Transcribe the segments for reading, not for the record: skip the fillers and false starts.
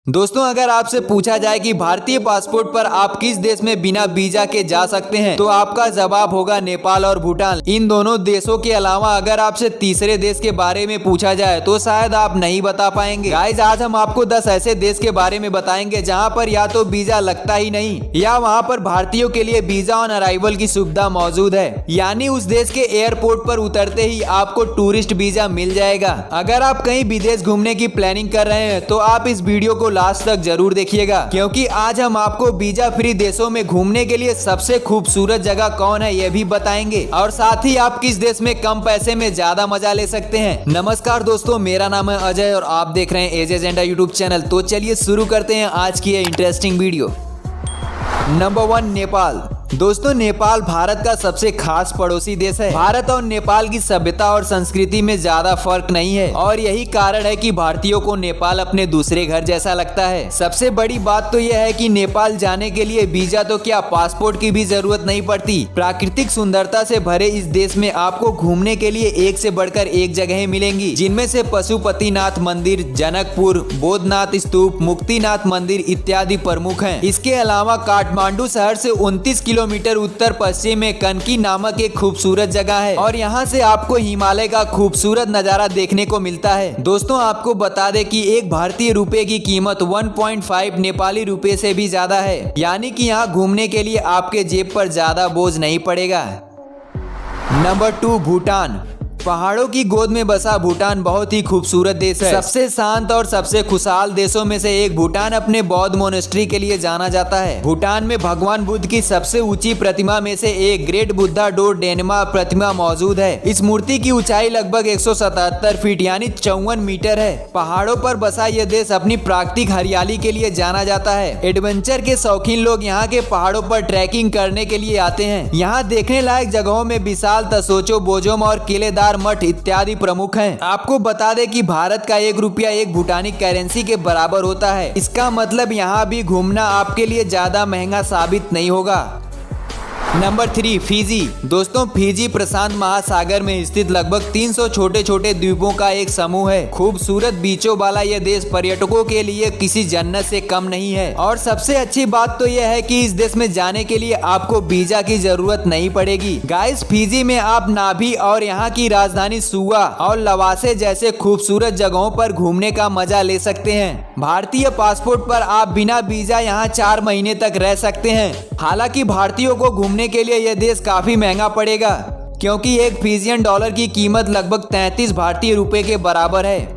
दोस्तों, अगर आपसे पूछा जाए कि भारतीय पासपोर्ट पर आप किस देश में बिना वीजा के जा सकते हैं, तो आपका जवाब होगा नेपाल और भूटान। इन दोनों देशों के अलावा अगर आपसे तीसरे देश के बारे में पूछा जाए तो शायद आप नहीं बता पाएंगे। गाइस, आज हम आपको 10 ऐसे देश के बारे में बताएंगे जहां पर या तो वीजा लगता ही नहीं या वहां पर भारतीयों के लिए वीजा ऑन अराइवल की सुविधा मौजूद है, यानी उस देश के एयरपोर्ट पर उतरते ही आपको टूरिस्ट वीजा मिल जाएगा। अगर आप कहीं विदेश घूमने की प्लानिंग कर रहे हैं तो आप इस वीडियो को लास्ट तक जरूर देखिएगा, क्योंकि आज हम आपको वीजा फ्री देशों में घूमने के लिए सबसे खूबसूरत जगह कौन है ये भी बताएंगे, और साथ ही आप किस देश में कम पैसे में ज्यादा मजा ले सकते हैं। नमस्कार दोस्तों, मेरा नाम है अजय और आप देख रहे हैं एज एजेंडा यूट्यूब चैनल। तो चलिए शुरू करते हैं आज की ये इंटरेस्टिंग वीडियो। नंबर 1, नेपाल। दोस्तों, नेपाल भारत का सबसे खास पड़ोसी देश है। भारत और नेपाल की सभ्यता और संस्कृति में ज्यादा फर्क नहीं है और यही कारण है कि भारतीयों को नेपाल अपने दूसरे घर जैसा लगता है। सबसे बड़ी बात तो यह है कि नेपाल जाने के लिए वीजा तो क्या, पासपोर्ट की भी जरूरत नहीं पड़ती। प्राकृतिक सुंदरता से भरे इस देश में आपको घूमने के लिए एक से बढ़कर एक जगह मिलेंगी, जिनमें से पशुपतिनाथ मंदिर, जनकपुर, बोधनाथ स्तूप, मुक्तिनाथ मंदिर इत्यादि प्रमुख हैं। इसके अलावा काठमांडू शहर से 29 किलोमीटर उत्तर पश्चिम में कनकी नामक एक खूबसूरत जगह है और यहाँ से आपको हिमालय का खूबसूरत नजारा देखने को मिलता है। दोस्तों, आपको बता दें कि एक भारतीय रुपए की कीमत 1.5 नेपाली रुपए से भी ज्यादा है, यानी कि यहाँ घूमने के लिए आपके जेब पर ज्यादा बोझ नहीं पड़ेगा। नंबर 2, भूटान। पहाड़ों की गोद में बसा भूटान बहुत ही खूबसूरत देश है। सबसे शांत और सबसे खुशहाल देशों में से एक भूटान अपने बौद्ध मोनेस्ट्री के लिए जाना जाता है। भूटान में भगवान बुद्ध की सबसे ऊंची प्रतिमा में से एक ग्रेट बुद्धा डो डेनमा प्रतिमा मौजूद है। इस मूर्ति की ऊंचाई लगभग 177 फीट यानी 54 मीटर है। पहाड़ों पर बसा यह देश अपनी प्राकृतिक हरियाली के लिए जाना जाता है। एडवेंचर के शौकीन लोग यहाँ के पहाड़ों पर ट्रैकिंग करने के लिए आते हैं। यहाँ देखने लायक जगहों में विशाल तसोचो, बोजोम और किलेदार मठ इत्यादि प्रमुख हैं। आपको बता दें कि भारत का 1 रुपया एक भूटानी करेंसी के बराबर होता है। इसका मतलब यहाँ भी घूमना आपके लिए ज्यादा महंगा साबित नहीं होगा। Number 3, Fiji. दोस्तों, फिजी प्रशांत महासागर में स्थित लगभग 300 छोटे छोटे द्वीपों का एक समूह है। खूबसूरत बीचों वाला यह देश पर्यटकों के लिए किसी जन्नत से कम नहीं है और सबसे अच्छी बात तो यह है कि इस देश में जाने के लिए आपको वीजा की जरूरत नहीं पड़ेगी। गाइस, फिजी में आप नाभी और यहाँ की राजधानी सुआ और लवासे जैसे खूबसूरत जगहों पर घूमने का मजा ले सकते हैं। भारतीय पासपोर्ट पर आप बिना वीजा यहाँ 4 महीने तक रह सकते हैं। हालांकि भारतीयों को घूमने के लिए यह देश काफी महंगा पड़ेगा, क्योंकि एक फिजियन डॉलर की कीमत लगभग 33 भारतीय रुपए के बराबर है।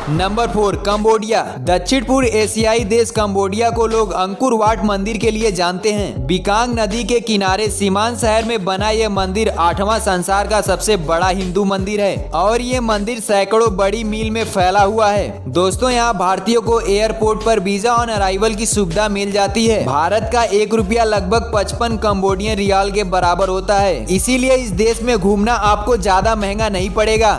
Number 4, Cambodia. दक्षिण पूर्व एशियाई देश कंबोडिया को लोग अंकुर वाट मंदिर के लिए जानते हैं। बिकांग नदी के किनारे सीमांत शहर में बना यह मंदिर 8वां संसार का सबसे बड़ा हिंदू मंदिर है और ये मंदिर सैकड़ों बड़ी मील में फैला हुआ है। दोस्तों, यहाँ भारतीयों को एयरपोर्ट पर वीजा ऑन अराइवल की सुविधा मिल जाती है। भारत का 1 रुपया लगभग 55 कंबोडियन रियाल के बराबर होता है, इसीलिए इस देश में घूमना आपको ज्यादा महंगा नहीं पड़ेगा।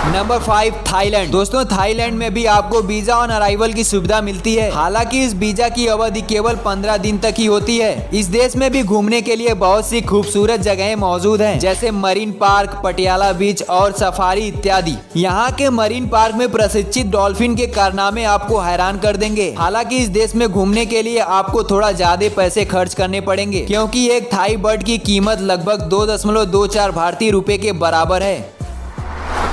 Number 5, Thailand. दोस्तों, थाईलैंड में भी आपको वीजा ऑन अराइवल की सुविधा मिलती है। हालांकि इस वीजा की अवधि केवल 15 दिन तक ही होती है। इस देश में भी घूमने के लिए बहुत सी खूबसूरत जगहें मौजूद हैं, जैसे मरीन पार्क, पटियाला बीच और सफारी इत्यादि। यहाँ के मरीन पार्क में प्रशिक्षित डॉल्फिन के कारनामे आपको हैरान कर देंगे। हालांकि इस देश में घूमने के लिए आपको थोड़ा ज्यादा पैसे खर्च करने पड़ेंगे, क्योंकि एक थाई बर्ड की कीमत लगभग 2.24 भारतीय रुपए के बराबर है।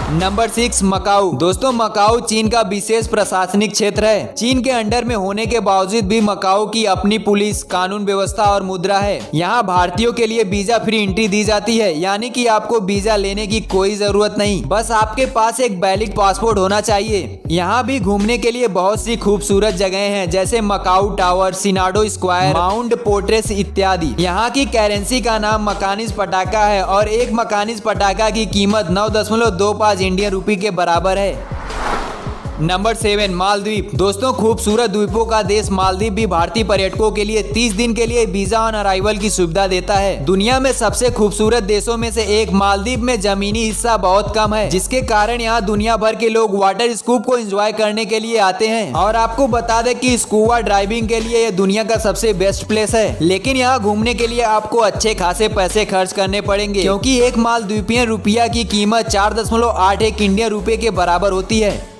नंबर 6, मकाऊ। दोस्तों, मकाऊ चीन का विशेष प्रशासनिक क्षेत्र है। चीन के अंडर में होने के बावजूद भी मकाऊ की अपनी पुलिस, कानून व्यवस्था और मुद्रा है। यहाँ भारतीयों के लिए वीजा फ्री एंट्री दी जाती है, यानी कि आपको वीजा लेने की कोई जरूरत नहीं, बस आपके पास एक वैलिड पासपोर्ट होना चाहिए। यहाँ भी घूमने के लिए बहुत सी खूबसूरत जगह हैं, जैसे Macau tower, Senado square, mount पोर्ट्रेस इत्यादि। यहाँ की करेंसी का नाम मकानिस पटाखा है और एक मकानिस पटाखा की कीमत 9.25 इंडियन रुपए के बराबर है। नंबर 7, मालदीव। दोस्तों, खूबसूरत द्वीपों का देश मालदीव भी भारतीय पर्यटकों के लिए 30 दिन के लिए वीजा ऑन अराइवल की सुविधा देता है। दुनिया में सबसे खूबसूरत देशों में से एक मालदीव में जमीनी हिस्सा बहुत कम है, जिसके कारण यहाँ दुनिया भर के लोग वाटर स्कूप को एंजॉय करने के लिए आते हैं। और आपको बता दें कि स्कूबा ड्राइविंग के लिए यह दुनिया का सबसे बेस्ट प्लेस है, लेकिन यहाँ घूमने के लिए आपको अच्छे खासे पैसे खर्च करने पड़ेंगे, क्योंकि एक मालदीपियन रुपया की कीमत 4.81 इंडियन रुपए के बराबर होती है।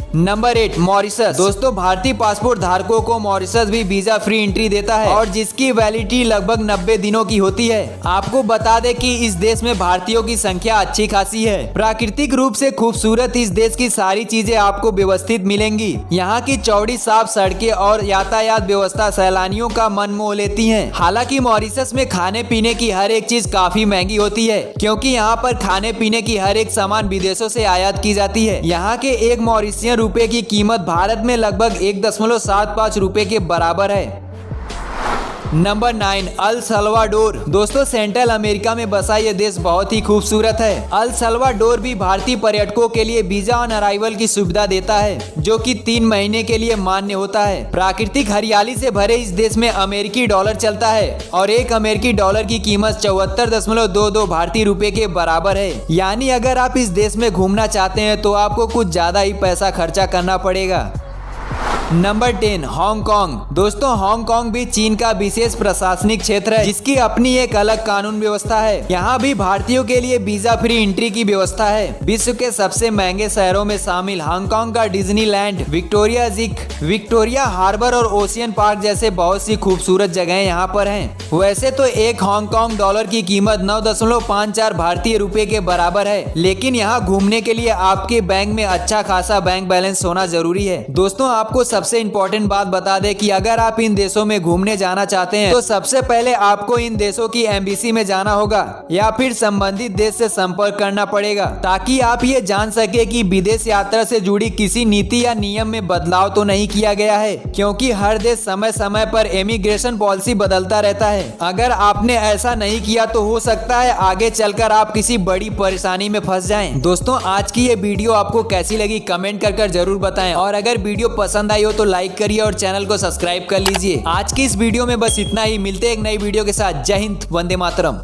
Number 8 Mauritius. दोस्तों भारतीय पासपोर्ट धारकों को मॉरिशस भी वीजा फ्री एंट्री देता है और जिसकी वैलिडिटी लगभग 90 दिनों की होती है। आपको बता दें कि इस देश में भारतीयों की संख्या अच्छी खासी है। प्राकृतिक रूप से खूबसूरत इस देश की सारी चीजें आपको व्यवस्थित मिलेंगी। यहाँ की चौड़ी साफ सड़कें और यातायात व्यवस्था सैलानियों का मन मोह लेती है। हालांकि मॉरिशस में खाने पीने की हर एक चीज काफी महंगी होती है, क्योंकि यहाँ पर खाने पीने की हर एक सामान विदेशों से आयात की जाती है। यहाँ के एक मॉरिशियन रुपए की कीमत भारत में लगभग 1.75 रुपए के बराबर है। Number 9 El Salvador. दोस्तों सेंट्रल अमेरिका में बसा ये देश बहुत ही खूबसूरत है। अल सल्वाडोर भी भारतीय पर्यटकों के लिए वीजा ऑन अराइवल की सुविधा देता है, जो कि 3 महीने के लिए मान्य होता है। प्राकृतिक हरियाली से भरे इस देश में अमेरिकी डॉलर चलता है और 1 अमेरिकी डॉलर की कीमत 74.22 भारतीय रुपए के बराबर है। यानी अगर आप इस देश में घूमना चाहते हैं तो आपको कुछ ज्यादा ही पैसा खर्चा करना पड़ेगा। Number 10 Hong Kong. दोस्तों हांगकांग भी चीन का विशेष प्रशासनिक क्षेत्र है, जिसकी अपनी एक अलग कानून व्यवस्था है। यहाँ भी भारतीयों के लिए वीजा फ्री एंट्री की व्यवस्था है। विश्व के सबसे महंगे शहरों में शामिल हांगकांग का डिज्नीलैंड, विक्टोरिया हार्बर और ओशियन पार्क जैसे बहुत सी खूबसूरत जगहें यहाँ पर हैं। वैसे तो 1 हांगकांग डॉलर की कीमत 9.54 भारतीय रुपए के बराबर है, लेकिन यहाँ घूमने के लिए आपके बैंक में अच्छा खासा बैंक बैलेंस होना जरूरी है। दोस्तों आपको सबसे इम्पोर्टेंट बात बता दें कि अगर आप इन देशों में घूमने जाना चाहते हैं तो सबसे पहले आपको इन देशों की एम्बेसी में जाना होगा या फिर संबंधित देश से संपर्क करना पड़ेगा, ताकि आप ये जान सके कि विदेश यात्रा से जुड़ी किसी नीति या नियम में बदलाव तो नहीं किया गया है, क्योंकि हर देश समय समय पर इमिग्रेशन पॉलिसी बदलता रहता है। अगर आपने ऐसा नहीं किया तो हो सकता है आगे चलकर आप किसी बड़ी परेशानी में फंस जाएं। दोस्तों आज की ये वीडियो आपको कैसी लगी कमेंट कर जरूर बताएं, और अगर वीडियो पसंद आई हो तो लाइक करिए और चैनल को सब्सक्राइब कर लीजिए। आज की इस वीडियो में बस इतना ही। मिलते हैं एक नई वीडियो के साथ। जय हिंद, वंदे मातरम।